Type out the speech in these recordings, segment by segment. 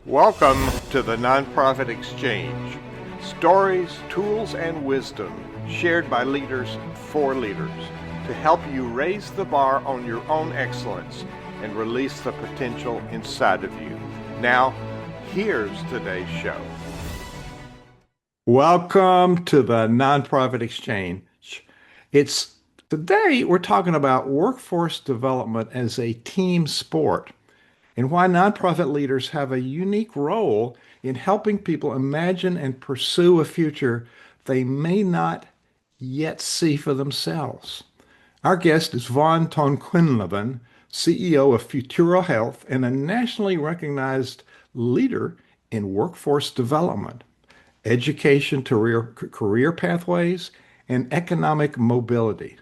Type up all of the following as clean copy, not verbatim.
Welcome to the Nonprofit Exchange. Stories, tools, and wisdom shared by leaders for leaders to help you raise the bar on your own excellence and release the potential inside of you. Now, here's today's show. Welcome to the Nonprofit Exchange. Today we're talking about workforce development as a team sport, and why nonprofit leaders have a unique role in helping people imagine and pursue a future they may not yet see for themselves. Our guest is Ton-Quinlivan, CEO of Futuro Health and a nationally recognized leader in workforce development, education to career pathways, and economic mobility.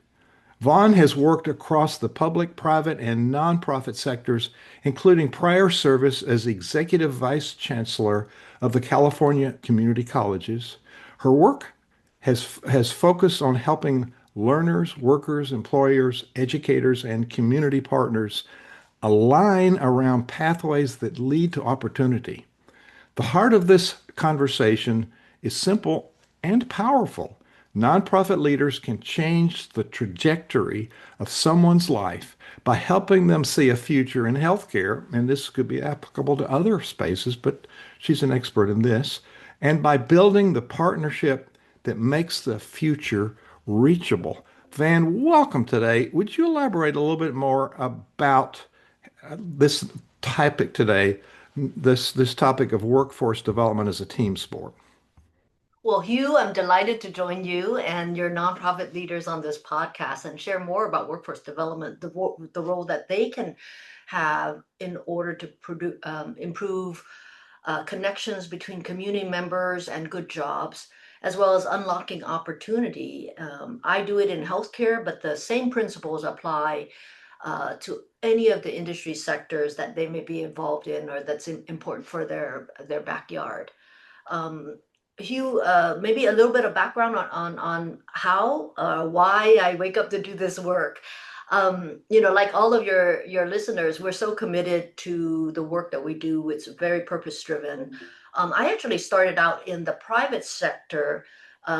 Vaughn has worked across the public, private, and nonprofit sectors, including prior service as Executive Vice Chancellor of the California Community Colleges. Her work has focused on helping learners, workers, employers, educators, and community partners align around pathways that lead to opportunity. The heart of this conversation is simple and powerful. Nonprofit leaders can change the trajectory of someone's life by helping them see a future in healthcare, and this could be applicable to other spaces, but she's an expert in this, and by building the partnership that makes the future reachable. Van, welcome today. Would you elaborate a little bit more about this topic today, this topic of workforce development as a team sport? Well, Hugh, I'm delighted to join you and your nonprofit leaders on this podcast and share more about workforce development, the role that they can have in order to improve connections between community members and good jobs, as well as unlocking opportunity. I do it in healthcare, but the same principles apply to any of the industry sectors that they may be involved in or that's important for their backyard. Hugh, maybe a little bit of background on how, why I wake up to do this work. Like all of your listeners, we're so committed to the work that we do. It's very purpose driven. I actually started out in the private sector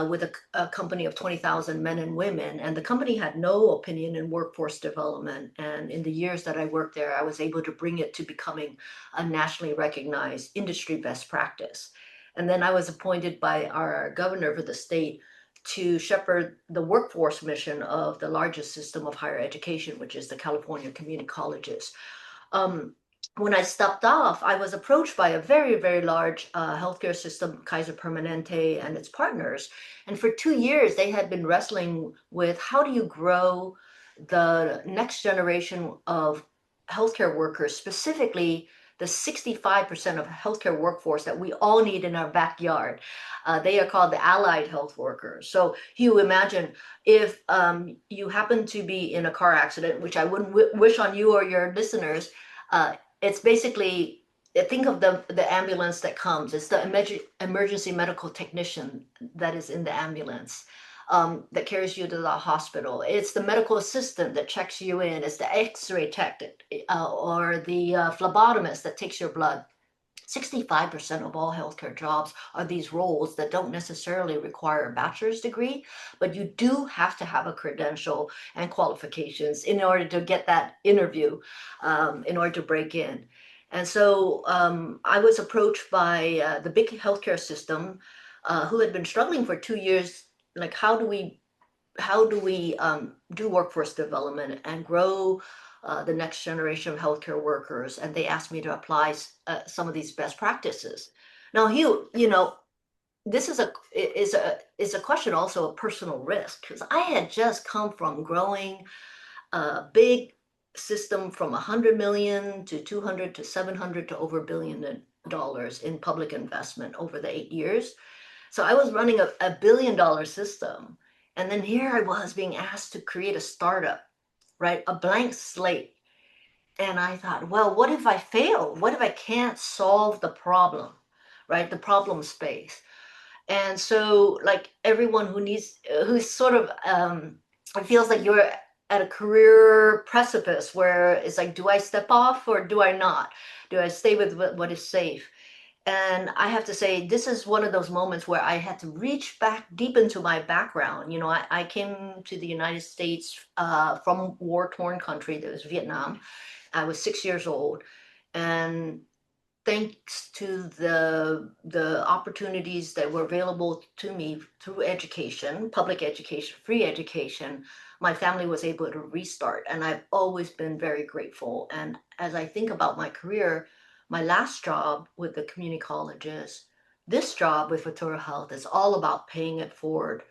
with a company of 20,000 men and women, and the company had no opinion in workforce development. And in the years that I worked there, I was able to bring it to becoming a nationally recognized industry best practice. And then I was appointed by our governor for the state to shepherd the workforce mission of the largest system of higher education, which is the California Community Colleges. When I stepped off, I was approached by a very, very large healthcare system, Kaiser Permanente, and its partners. And for 2 years, they had been wrestling with how do you grow the next generation of healthcare workers, specifically the 65% of healthcare workforce that we all need in our backyard. They are called the allied health workers. So you imagine if you happen to be in a car accident, which I wouldn't wish on you or your listeners, it's basically, think of the ambulance that comes. It's the emergency medical technician that is in the ambulance. That carries you to the hospital. It's the medical assistant that checks you in. It's the x-ray tech or the phlebotomist that takes your blood. 65% of all healthcare jobs are these roles that don't necessarily require a bachelor's degree, but you do have to have a credential and qualifications in order to get that interview, in order to break in. And so I was approached by the big healthcare system who had been struggling for 2 years. Like, how do we do workforce development and grow the next generation of healthcare workers? And they asked me to apply some of these best practices. Now, Hugh, this is a question also of personal risk, because I had just come from growing a big system from 100 million to 200 to 700 to over $1 billion in public investment over the 8 years. So I was running a $1 billion system. And then here I was being asked to create a startup, right? A blank slate. And I thought, well, what if I fail? What if I can't solve the problem, right? The problem space. And so, like, everyone who's sort of, it feels like you're at a career precipice where it's like, do I step off or do I not? Do I stay with what is safe? And I have to say, this is one of those moments where I had to reach back deep into my background. You know, I came to the United States from war-torn country, that was Vietnam. I was 6 years old. And thanks to the opportunities that were available to me through education, public education, free education, my family was able to restart. And I've always been very grateful. And as I think about my career, my last job with the community colleges, this job with Futuro Health is all about paying forward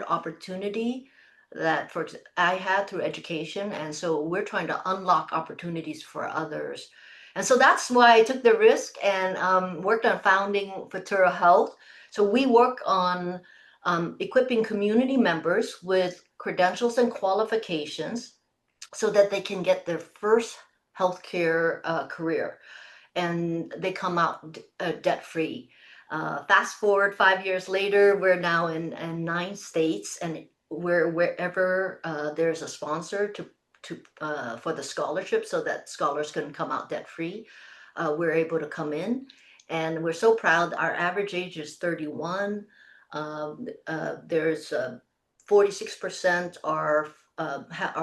opportunity that I had through education. And so we're trying to unlock opportunities for others, and so that's why I took the risk and worked on founding Futuro Health. So we work on equipping community members with credentials and qualifications so that they can get their first healthcare career, and they come out debt free. Fast forward 5 years later, we're now in 9 states, and wherever there's a sponsor to for the scholarship, so that scholars can come out debt free, we're able to come in, and we're so proud. Our average age is 31. There's 46% are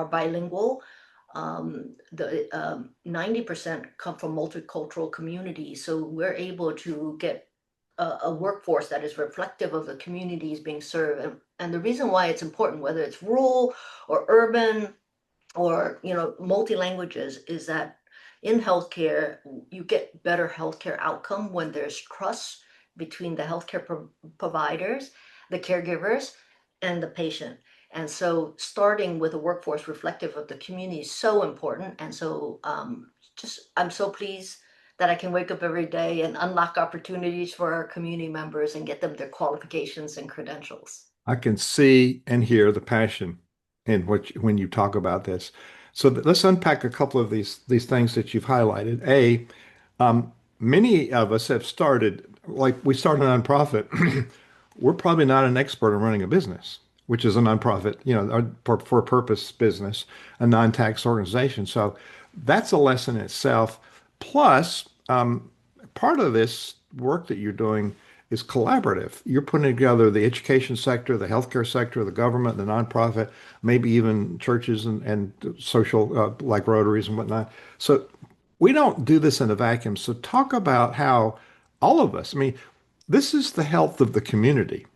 bilingual. The 90% come from multicultural communities, so we're able to get a workforce that is reflective of the communities being served. And the reason why it's important, whether it's rural or urban or multi languages, is that in healthcare you get better healthcare outcome when there's trust between the healthcare providers, the caregivers, and the patient. And so starting with a workforce reflective of the community is so important. And so just I'm so pleased that I can wake up every day and unlock opportunities for our community members and get them their qualifications and credentials. I can see and hear the passion in when you talk about this. So let's unpack a couple of these things that you've highlighted. Many of us have started, like we started a nonprofit. We're probably not an expert in running a business, which is a nonprofit, for a purpose business, a non-tax organization. So that's a lesson in itself. Plus, part of this work that you're doing is collaborative. You're putting together the education sector, the healthcare sector, the government, the nonprofit, maybe even churches and social, like Rotaries and whatnot. So we don't do this in a vacuum. So talk about how all of us, I mean, this is the health of the community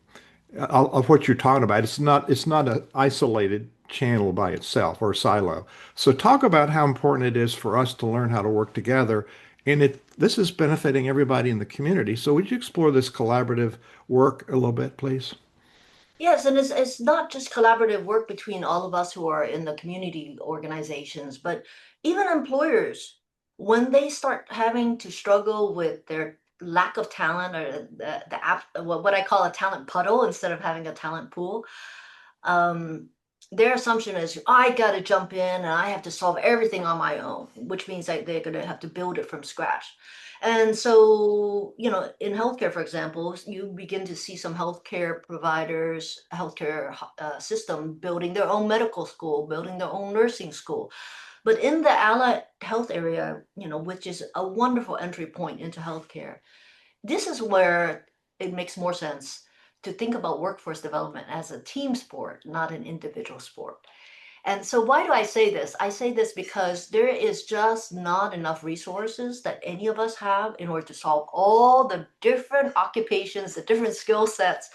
of what you're talking about. It's not an isolated channel by itself or a silo. So talk about how important it is for us to learn how to work together. And this is benefiting everybody in the community. So would you explore this collaborative work a little bit, please? Yes, and it's not just collaborative work between all of us who are in the community organizations, but even employers, when they start having to struggle with their lack of talent, or what I call a talent puddle instead of having a talent pool, um, their assumption is I got to jump in and I have to solve everything on my own, which means that they're going to have to build it from scratch. And so, in healthcare, for example, you begin to see some healthcare providers, healthcare system building their own medical school, building their own nursing school. But in the allied health area, which is a wonderful entry point into healthcare, this is where it makes more sense to think about workforce development as a team sport, not an individual sport. And so, why do I say this? I say this because there is just not enough resources that any of us have in order to solve all the different occupations, the different skill sets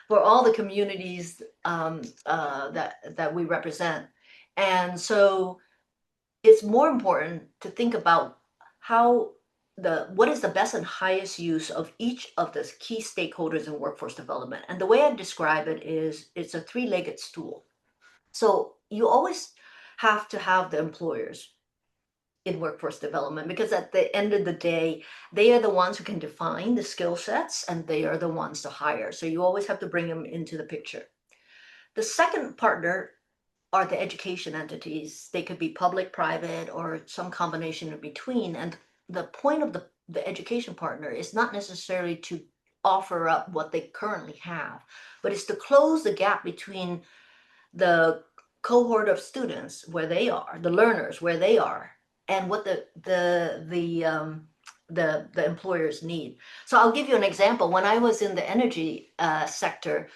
for all the communities that we represent. And so, it's more important to think about how what is the best and highest use of each of the key stakeholders in workforce development. And the way I describe it is it's a three-legged stool. So you always have to have the employers in workforce development, because at the end of the day, they are the ones who can define the skill sets and they are the ones to hire. So you always have to bring them into the picture. The second partner are the education entities. They could be public, private, or some combination in between. And the point of the education partner is not necessarily to offer up what they currently have, but it's to close the gap between the cohort of students where they are, the learners where they are, and what the employers need. So I'll give you an example. When I was in the energy sector,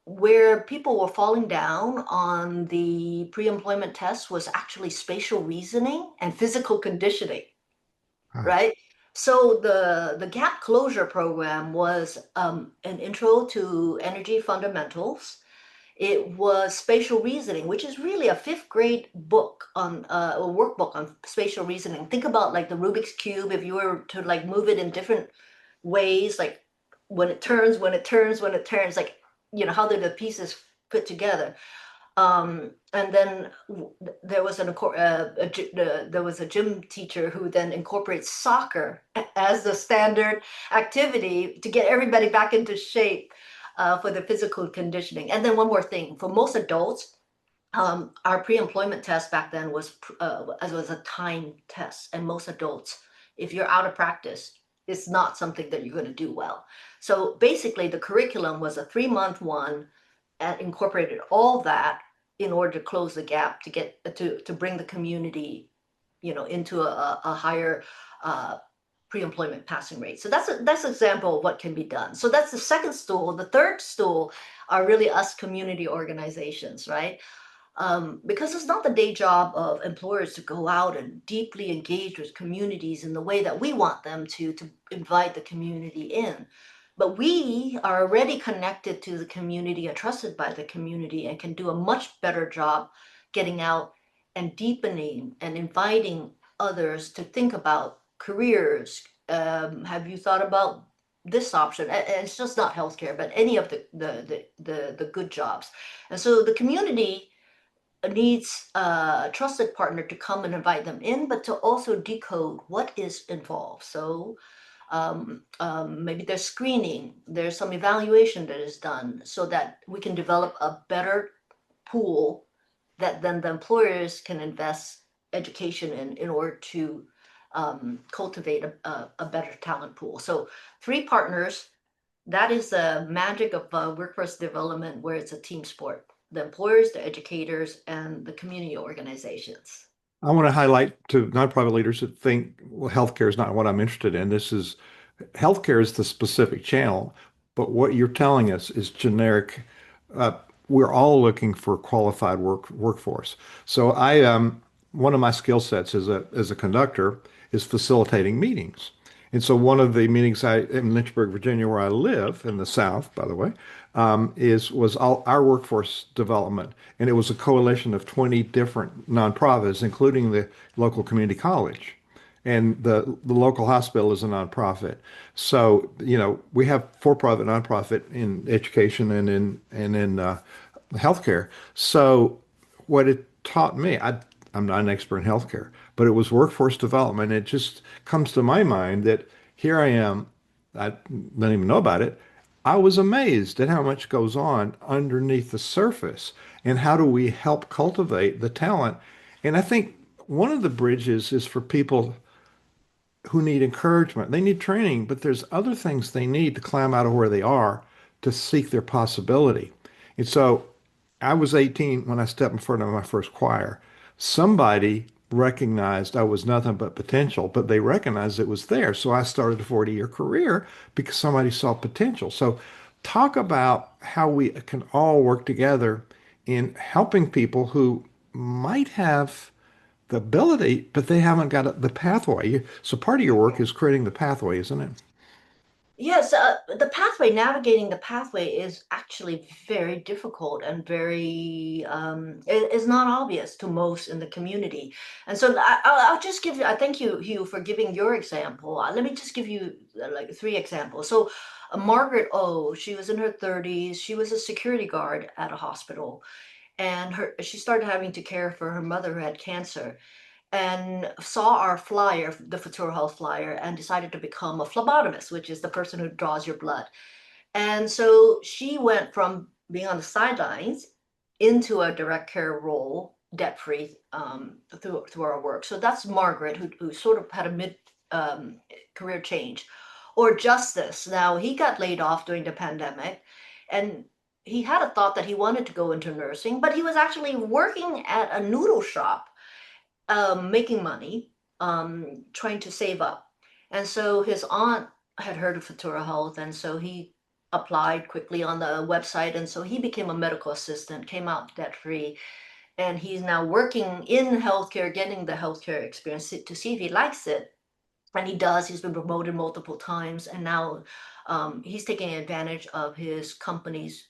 where people were falling down on the pre-employment test was actually spatial reasoning and physical conditioning, Ah, right? So the gap closure program was an intro to energy fundamentals. It was spatial reasoning, which is really a fifth grade book on a workbook on spatial reasoning. Think about like the Rubik's Cube, if you were to like move it in different ways, like when it turns, when it turns, when it turns, like, how do the pieces fit together? And then there was there was a gym teacher who then incorporates soccer as the standard activity to get everybody back into shape for the physical conditioning. And then one more thing, for most adults, our pre-employment test back then was a time test, and most adults, if you're out of practice, it's not something that you're going to do well. So basically, the curriculum was a 3-month one and incorporated all that in order to close the gap to get to bring the community, into a higher uh, pre-employment passing rate. So that's an example of what can be done. So that's the second stool. The third stool are really us community organizations, right? Because it's not the day job of employers to go out and deeply engage with communities in the way that we want them to invite the community in. But we are already connected to the community and trusted by the community and can do a much better job getting out and deepening and inviting others to think about careers. Have you thought about this option? And it's just not healthcare, but any of the good jobs. And so the community needs a trusted partner to come and invite them in, but to also decode what is involved. So maybe there's screening, there's some evaluation that is done so that we can develop a better pool that then the employers can invest education in order to cultivate a better talent pool. So 3 partners, that is the magic of workforce development, where it's a team sport: the employers, the educators, and the community organizations. I want to highlight to nonprofit leaders that think, well, healthcare is not what I'm interested in. This is healthcare is the specific channel, but what you're telling us is generic. Uh, we're all looking for qualified workforce. So one of my skill sets as a conductor is facilitating meetings. And so one of the meetings in Lynchburg, Virginia, where I live in the South, by the way, was all our workforce development, and it was a coalition of 20 different nonprofits, including the local community college, and the local hospital is a nonprofit. So, we have for-profit, nonprofit in education and in healthcare. So, what it taught me, I'm not an expert in healthcare, but it was workforce development. It just comes to my mind that here I am, I don't even know about it. I was amazed at how much goes on underneath the surface and how do we help cultivate the talent. And I think one of the bridges is for people who need encouragement. They need training, but there's other things they need to climb out of where they are to seek their possibility. And so I was 18 when I stepped in front of my first choir. Somebody recognized I was nothing but potential, but they recognized it was there. So I started a 40-year career because somebody saw potential. So talk about how we can all work together in helping people who might have the ability, but they haven't got the pathway. So part of your work is creating the pathway, isn't it? Yes, the pathway, navigating the pathway is actually very difficult and very, is not obvious to most in the community. And so I'll just give you, I thank you, Hugh, for giving your example. Let me just give you like 3 examples. So Margaret O, she was in her 30s. She was a security guard at a hospital, and she started having to care for her mother who had cancer, and saw our flyer, the Futuro Health flyer, and decided to become a phlebotomist, which is the person who draws your blood. And so she went from being on the sidelines into a direct care role, debt free, through our work. So that's Margaret, who sort of had a mid career change. Or Justice. Now, he got laid off during the pandemic, and he had a thought that he wanted to go into nursing, but he was actually working at a noodle shop making money, trying to save up. And so his aunt had heard of Futuro Health, and so he applied quickly on the website. And so he became a medical assistant, came out debt free, and he's now working in healthcare, getting the healthcare experience to see if he likes it. And he does. He's been promoted multiple times, and now he's taking advantage of his company's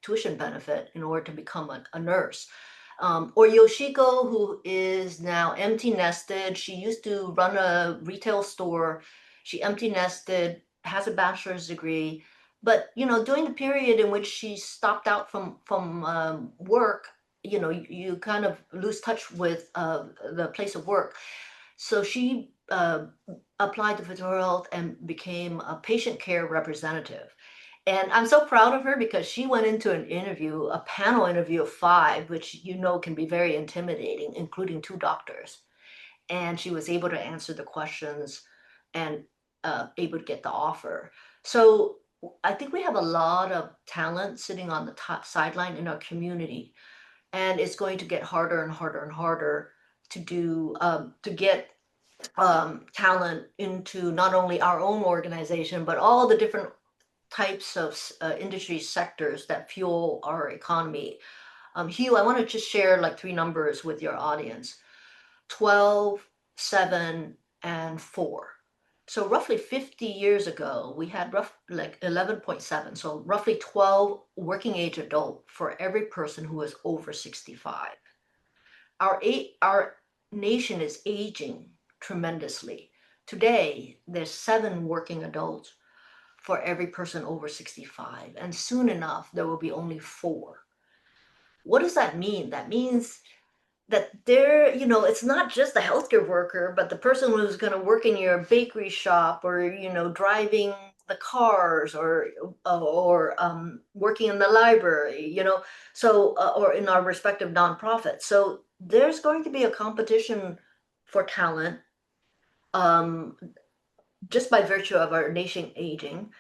tuition benefit in order to become a nurse. Or Yoshiko, who is now empty nested. She used to run a retail store. She empty nested, has a bachelor's degree, but during the period in which she stopped out from work, you kind of lose touch with the place of work. So she applied to Futuro Health and became a patient care representative. And I'm so proud of her because she went into an interview, a panel interview of five, which can be very intimidating, including two doctors. And she was able to answer the questions and able to get the offer. So I think we have a lot of talent sitting on the top sideline in our community, and it's going to get harder and harder and harder to get talent into not only our own organization, but all the different types of industry sectors that fuel our economy. Hugh, I want to just share like three numbers with your audience: 12, 7, and 4. So roughly 50 years ago, we had like 11.7, so roughly 12 working age adult for every person who is over 65. Our nation is aging tremendously. Today, there's 7 working adults for every person over 65, and soon enough, there will be only 4. What does that mean? That means that it's not just the healthcare worker, but the person who's going to work in your bakery shop, or driving the cars, or working in the library, so or in our respective nonprofits. So there's going to be a competition for talent, um, just by virtue of our nation aging.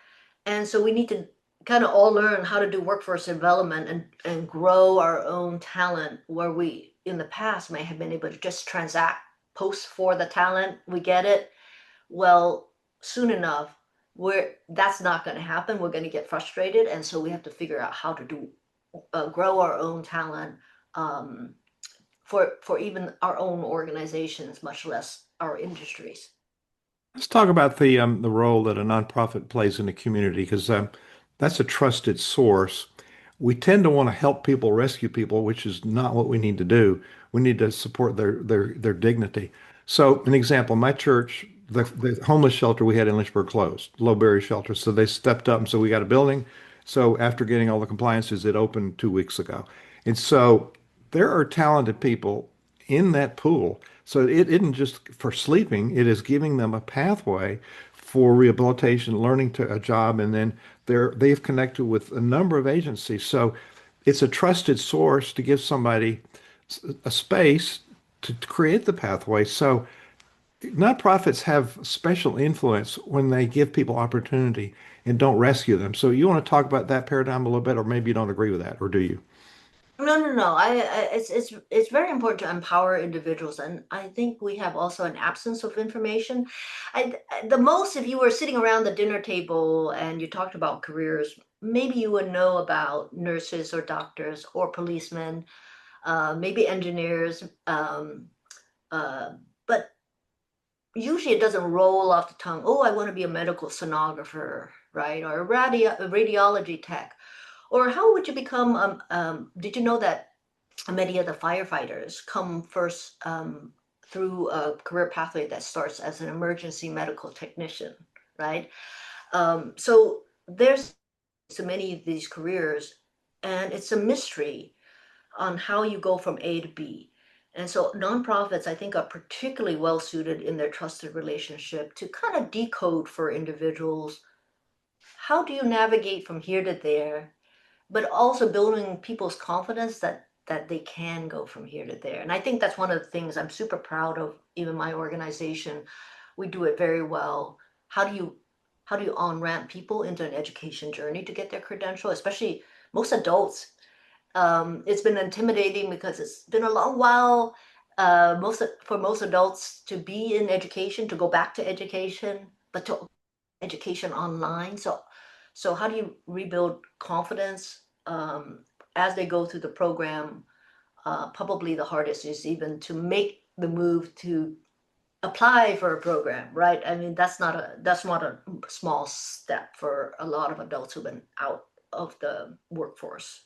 And so we need to kind of all learn how to do workforce development and grow our own talent, where we in the past may have been able to just transact, post for the talent, we get it. Well, soon enough, that's not going to happen. We're going to get frustrated, and so we have to figure out how to grow our own talent, um, for even our own organizations, much less our industries. Let's talk about the role that a nonprofit plays in the community, because that's a trusted source. We tend to want to help people, rescue people, which is not what we need to do. We need to support their dignity. So, an example, my church, the homeless shelter we had in Lynchburg closed, low barrier shelter. So they stepped up and so we got a building. So after getting all the compliances, it opened 2 weeks ago. And so there are talented people in that pool. So it isn't just for sleeping, it is giving them a pathway for rehabilitation, learning to a job, and then they've connected with a number of agencies. So it's a trusted source to give somebody a space to create the pathway. So nonprofits have special influence when they give people opportunity and don't rescue them. So you want to talk about that paradigm a little bit, or maybe you don't agree with that, or do you? No, no, no. It's very important to empower individuals, and I think we have also an absence of information. The most, if you were sitting around the dinner table and you talked about careers, maybe you would know about nurses or doctors or policemen, maybe engineers, uh, but usually it doesn't roll off the tongue. Oh, I want to be a medical sonographer, right? Or a radiology tech. Or how would you become, did you know that many of the firefighters come first through a career pathway that starts as an emergency medical technician, right? So there's so many of these careers, and it's a mystery on how you go from A to B. And so nonprofits, I think, are particularly well suited in their trusted relationship to kind of decode for individuals, how do you navigate from here to there, but also building people's confidence that they can go from here to there. And I think that's one of the things I'm super proud of. Even my organization, we do it very well. How do you on ramp people into an education journey to get their credential, especially most adults? It's been intimidating because it's been a long while. For most adults to be in education, to go back to education, but to education online. So how do you rebuild confidence as they go through the program? Probably the hardest is even to make the move to apply for a program, right? I mean, that's not a small step for a lot of adults who've been out of the workforce.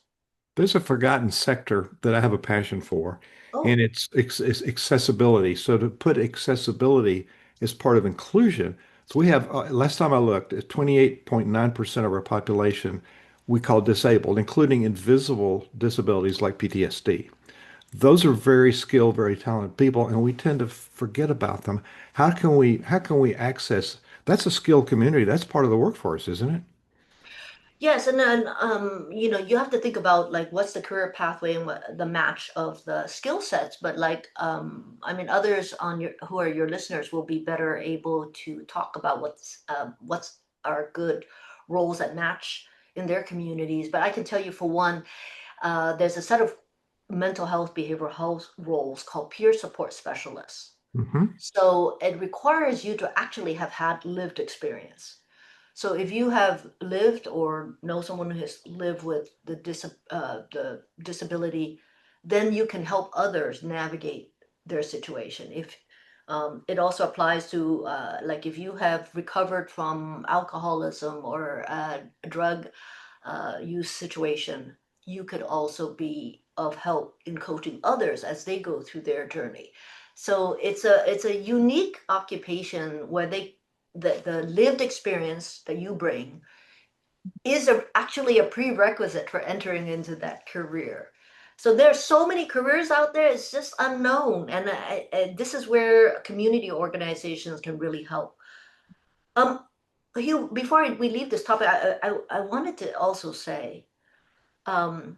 There's a forgotten sector that I have a passion for, and Oh, it's accessibility. So to put accessibility as part of inclusion, so we have, last time I looked, 28.9% of our population we call disabled, including invisible disabilities like PTSD. Those are very skilled, very talented people, and we tend to forget about them. How can we access? That's a skilled community. That's part of the workforce, isn't it? yes, and then you have to think about like what's the career pathway and what the match of the skill sets. But like, I mean, others on your who are your listeners will be better able to talk about what's are good roles that match in their communities. But I can tell you for one, there's a set of mental health, behavioral health roles called peer support specialists. Hmm. So it requires you to actually have had lived experience. So if you have lived or know someone who has lived with the disability, then you can help others navigate their situation. If it also applies to like if you have recovered from alcoholism or a drug use situation, you could also be of help in coaching others as they go through their journey. So it's a unique occupation where the lived experience that you bring is actually a prerequisite for entering into that career. So there's so many careers out there, it's just unknown. And this is where community organizations can really help. Um, Hugh, before we leave this topic, I wanted to also say, um,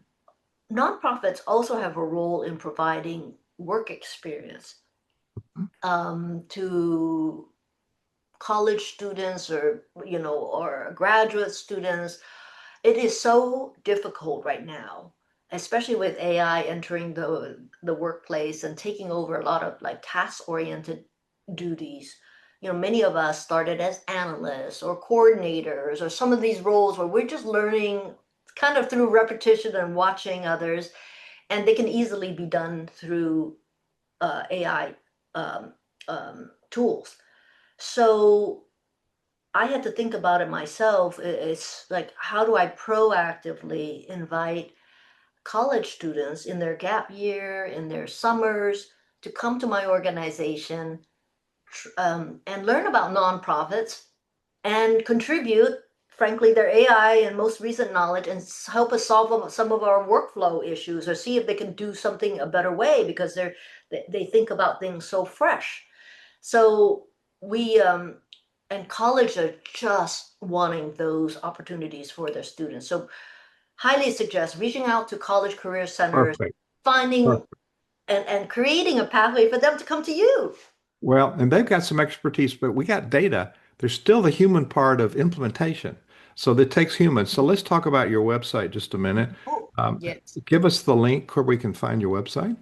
nonprofits also have a role in providing work experience to college students or graduate students. It is so difficult right now, especially with AI entering the workplace and taking over a lot of like task-oriented duties. Many of us started as analysts or coordinators or some of these roles where we're just learning kind of through repetition and watching others, and they can easily be done through AI tools. So I had to think about it myself. It's like, how do I proactively invite college students in their gap year, in their summers, to come to my organization and learn about nonprofits and contribute, frankly, their AI and most recent knowledge and help us solve some of our workflow issues or see if they can do something a better way because they think about things so fresh. So we and college are just wanting those opportunities for their students. So highly suggest reaching out to college career centers, Perfect. finding Perfect. and creating a pathway for them to come to you. Well, and they've got some expertise, but we got data. There's still the human part of implementation. So that takes humans. So let's talk about your website just a minute. Oh, Um, yes. Give us the link where we can find your website.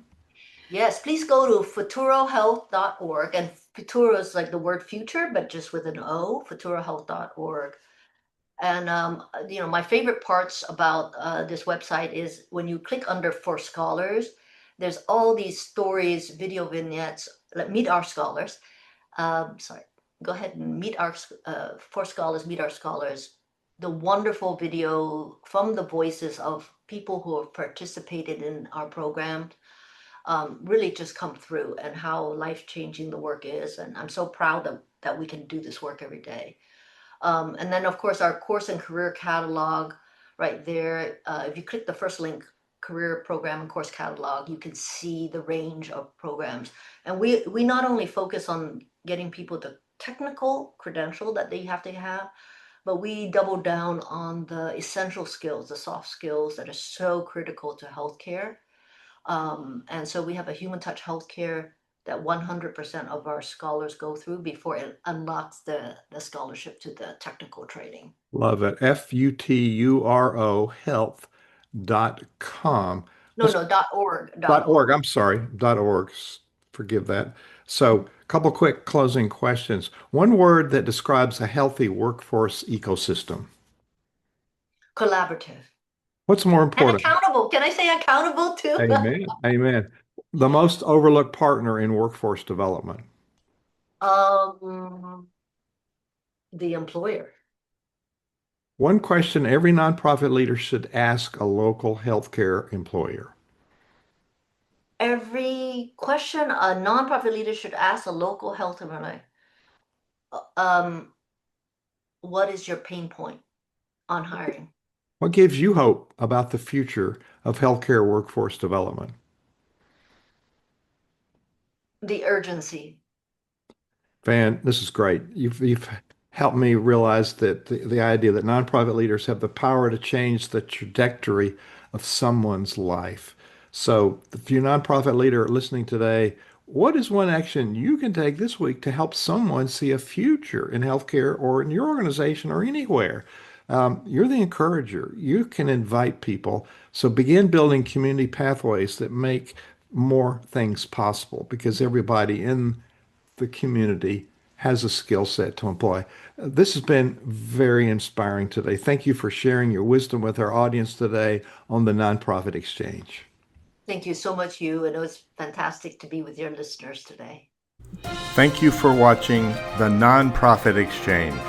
Yes, please go to futurohealth.org. And Futuro is like the word future, but just with an O, futurohealth.org. And my favorite parts about this website is when you click under for scholars, there's all these stories, video vignettes, like meet our scholars. Sorry, go ahead and meet our for scholars, meet our scholars. The wonderful video from the voices of people who have participated in our program really just come through and how life-changing the work is. And I'm so proud that we can do this work every day. And then, of course, our course and career catalog right there. If you click the first link, career program and course catalog, you can see the range of programs. And we not only focus on getting people the technical credential that they have to have, but we double down on the essential skills, the soft skills that are so critical to healthcare. And so we have a human touch healthcare that 100% of our scholars go through before it unlocks the scholarship to the technical training. Love it. Futuro health.com. No, Let's no, .org, dot .org. org. I'm sorry, dot org. forgive that. So, a couple quick closing questions. One word that describes a healthy workforce ecosystem. Collaborative. What's more And important? accountable. Can I say accountable too? Amen. Amen. The most overlooked partner in workforce development. Um, the employer. One question every nonprofit leader should ask a local healthcare employer. Every question a nonprofit leader should ask a local health employer. Um, what is your pain point on hiring? What gives you hope about the future of healthcare workforce development? The urgency. Van, this is great. You've helped me realize that the idea that nonprofit leaders have the power to change the trajectory of someone's life. So, if you're a nonprofit leader listening today, what is one action you can take this week to help someone see a future in healthcare or in your organization or anywhere? You're the encourager. You can invite people. So begin building community pathways that make more things possible because everybody in the community has a skill set to employ. This has been very inspiring today. Thank you for sharing your wisdom with our audience today on the Nonprofit Exchange. Thank you so much, you. And it was fantastic to be with your listeners today. Thank you for watching the Nonprofit Exchange.